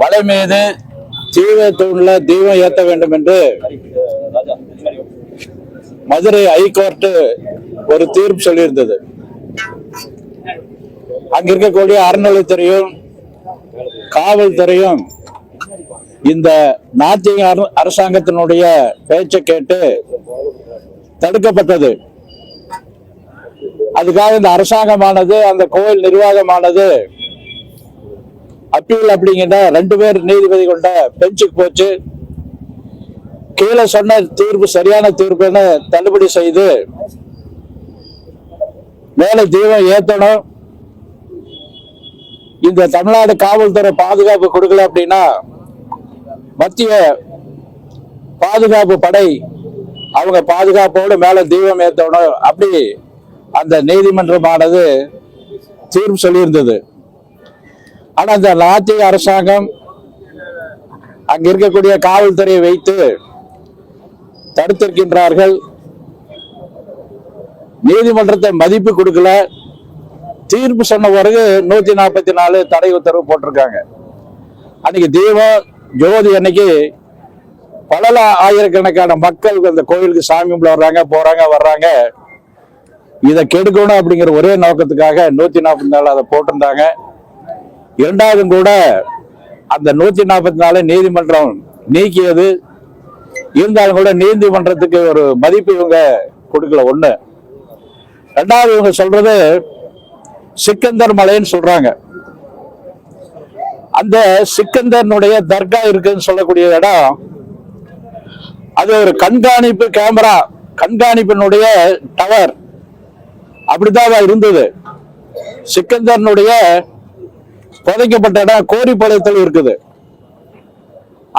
மலை மீது தீபத்தூண்ல தீபம் ஏற்ற வேண்டும் என்று மதுரை ஹைகோர்ட் ஒரு தீர்ப்பு சொல்லியிருந்தது. அங்க இருக்கக்கூடிய அறநிலையத்துறையும் காவல்துறையும் இந்த நாட்டிய அரசாங்கத்தினுடைய பேச்சை கேட்டு தடுக்கப்பட்டது. அதுக்காக இந்த அரசாங்கமானது அந்த கோயில் நிர்வாகமானது அப்பீல் அப்படிங்கிற 2 பேர் நீதிபதி கொண்ட பெஞ்சுக்கு போச்சு. கீழே சொன்ன தீர்ப்பு சரியான தீர்ப்புன்னு தள்ளுபடி செய்து மேல தீபம் ஏத்தணும், இந்த தமிழ்நாடு காவல்துறை பாதுகாப்பு கொடுக்கல அப்படின்னா மத்திய பாதுகாப்பு படை அவங்க பாதுகாப்போடு மேல தீபம் ஏத்தணும் அப்படி அந்த நீதிமன்றமானது தீர்ப்பு சொல்லியிருந்தது. ஆனா இந்த நாட்டிய அரசாங்கம் அங்க இருக்கக்கூடிய காவல்துறையை வைத்து தடுத்திருக்கின்றார்கள். நீதிமன்றத்தை மதிப்பு கொடுக்கல. தீர்ப்பு சொன்ன பிறகு 144 தடை உத்தரவு போட்டிருக்காங்க. அன்னைக்கு தீபம் ஜோதி அன்னைக்கு பல ஆயிரக்கணக்கான மக்கள் அந்த கோயிலுக்கு சாமி கும்பிட வர்றாங்க, போறாங்க, வர்றாங்க. இதை கெடுக்கணும் அப்படிங்கிற ஒரே நோக்கத்துக்காக 144 அதை போட்டிருந்தாங்க. இரண்டாவது கூட அந்த 144 நீதிமன்றம் நீக்கியது. இருந்தாலும் கூட நீதிமன்றத்துக்கு ஒரு மதிப்பு இவங்க கொடுக்கல. ஒண்ணு. ரெண்டாவது இவங்க சொல்றது சிக்கந்தர் மலைன்னு சொல்றாங்க. அந்த சிக்கந்தர்னுடைய தர்கா இருக்குன்னு சொல்லக்கூடிய இடம் அது ஒரு கண்காணிப்பு கேமரா, கண்காணிப்பினுடைய டவர் அப்படித்தான் இருந்தது. சிக்கந்தர்னுடைய புதைக்கப்பட்ட இடம் கோரிப்பாளையத்தில் இருக்குது.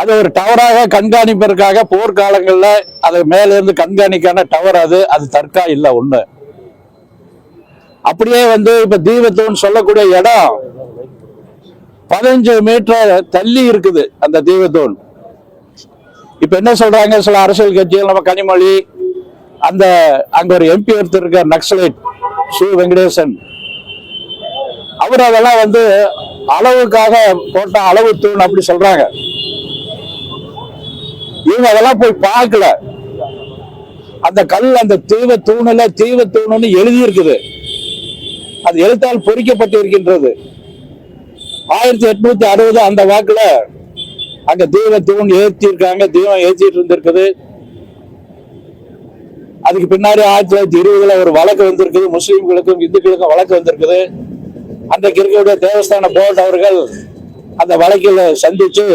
அது ஒரு டவராக கண்காணிப்பதற்காக போர்க்காலங்கள்ல அது மேல இருந்து கண்காணிக்கான டவர். அது தர்கா இல்ல. ஒண்ணு. அப்படியே இப்ப தீபத்தூண் சொல்லக்கூடிய இடம் 15 மீட்டர் தள்ளி இருக்குது அந்த தீபத்தூண். இப்ப என்ன சொல்றாங்க சில அரசியல் கட்சிகள், நம்ம கனிமொழி, அங்க ஒரு எம்பி ஒருத்தர் இருக்கார் நக்சலைட் சு வெங்கடேசன், அவர் அதெல்லாம் அளவுக்காக போட்ட அளவு தூண் அப்படி சொல்றாங்க. இவங்க அதெல்லாம் போய் பார்க்கல. அந்த கல் அந்த தீபத்தூணுல தீபத்தூணுன்னு எழுதி இருக்குது. அது எழுத்தால் பொறிக்கப்பட்டு இருக்கின்றது. 1860 அந்த வாக்குல அங்க தீபத்தூண் ஏற்றி இருக்காங்க. தீபம் ஏற்றிட்டு இருந்திருக்குது. அதுக்கு பின்னாடி 1920 ஒரு வழக்கு வந்திருக்குது. முஸ்லிம்களுக்கும் இந்துக்களுக்கும் வழக்கு வந்திருக்குது. அன்றைக்கு இருக்கக்கூடிய தேவஸ்தான போர்டு அவர்கள் அந்த வழக்கில் சந்திச்சு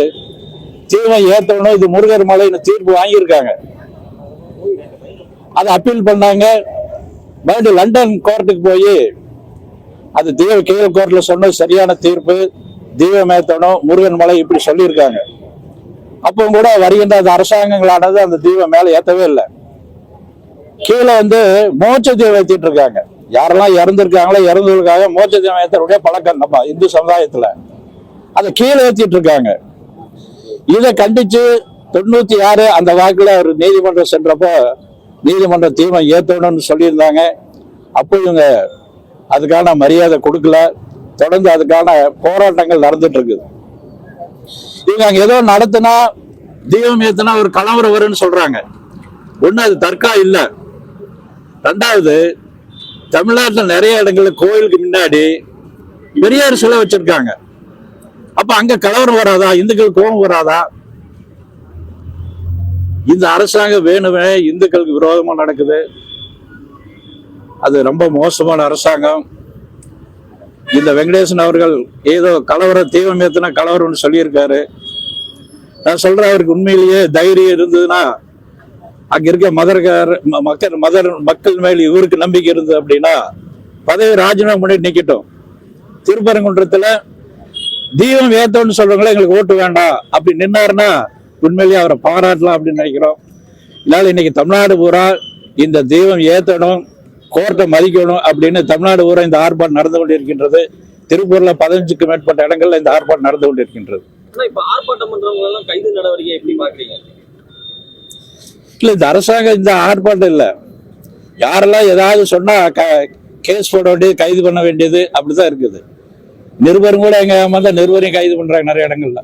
தீபம் ஏற்றணும், இது முருகர் மலைன்னு தீர்ப்பு வாங்கியிருக்காங்க. அதை அப்பீல் பண்ணாங்க. மறுபடியும் லண்டன் கோர்ட்டுக்கு போய் அது கீழ் கோர்ட்ல சொன்ன சரியான தீர்ப்பு, தீபம் ஏற்றணும், முருகன் மலை இப்படி சொல்லியிருக்காங்க. அப்போ கூட வருகின்ற அந்த அரசாங்கங்களானது அந்த தீபம் மேல ஏற்றவே இல்லை. கீழே மோட்ச தீபம் ஏற்றிட்டு இருக்காங்க. யாரெல்லாம் இறந்துருக்காங்களோ இறந்தவர்களுக்காக மோட்ச தீபம் ஏற்றக்கூடிய பழக்கம் நம்ம இந்து சமுதாயத்துல அதை கீழே ஏற்றிட்டு இருக்காங்க. இதை கண்டிச்சு 96 அந்த வாக்குல ஒரு நீதிமன்றம் சென்றப்போ நீதிமன்ற தீபம் ஏற்றணும்னு சொல்லியிருந்தாங்க. அப்போ இவங்க அதுக்கான மரியாதை கொடுக்கல. தொடர்ந்து அதுக்கான போராட்டங்கள் நடந்துட்டு இருக்குது. இவங்க அங்க ஏதோ நடத்தினா தீபம் ஏத்தினா ஒரு கலவரம் வரும்னு சொல்றாங்க. ஒண்ணு, அது தர்கா இல்ல. ரெண்டாவது, தமிழ்நாட்டில் நிறைய இடங்கள்ல கோயிலுக்கு முன்னாடி பெரியார் சிலை வச்சிருக்காங்க. அப்ப அங்க கலவரம் வராதா? இந்துக்கள் கோபம் வராதா? இந்த அரசாங்கம் வேணுமே இந்துக்களுக்கு விரோதமா நடக்குது. அது ரொம்ப மோசமான அரசாங்கம். இந்த வெங்கடேசன் அவர்கள் ஏதோ கலவரம் தீபம் ஏத்தினா கலவரம்னு சொல்லியிருக்காரு. நான் சொல்றேன், அவருக்கு உண்மையிலேயே தைரியம் இருந்ததுன்னா அங்க இருக்க மக்கள் மேல் இவருக்கு நம்பிக்கை இருந்தது அப்படின்னா பதவி ராஜினாமா பண்ணி நிக்கட்டும். திருப்பரங்குன்றத்துல தீபம் ஏத்தோன்னு சொல்றவங்களே எங்களுக்கு ஓட்டு வேண்டாம் அப்படி நின்னாருன்னா உண்மையிலேயே அவரை பாராட்டலாம் அப்படின்னு நினைக்கிறோம். இதனால இன்னைக்கு தமிழ்நாடு பூரா இந்த தீபம் ஏத்தணும், கோர்ட்டை மதிக்கணும் அப்படின்னு தமிழ்நாடு பூரா இந்த ஆர்ப்பாட்டம் நடந்து கொண்டிருக்கின்றது. திருப்பூர்ல 15க்கும் மேற்பட்ட இடங்கள்ல இந்த ஆர்ப்பாட்டம் நடந்து கொண்டிருக்கின்றது. இல்ல, இந்த அரசாங்கம் இந்த ஆர்ப்பாட்டம் இல்ல. யாரெல்லாம் ஏதாவது சொன்னா கேஸ் போட வேண்டியது, கைது பண்ண வேண்டியது அப்படிதான் இருக்குது. நிருபரும் கூட எங்க நிருபரையும் கைது பண்றாங்க நிறைய இடங்கள்ல.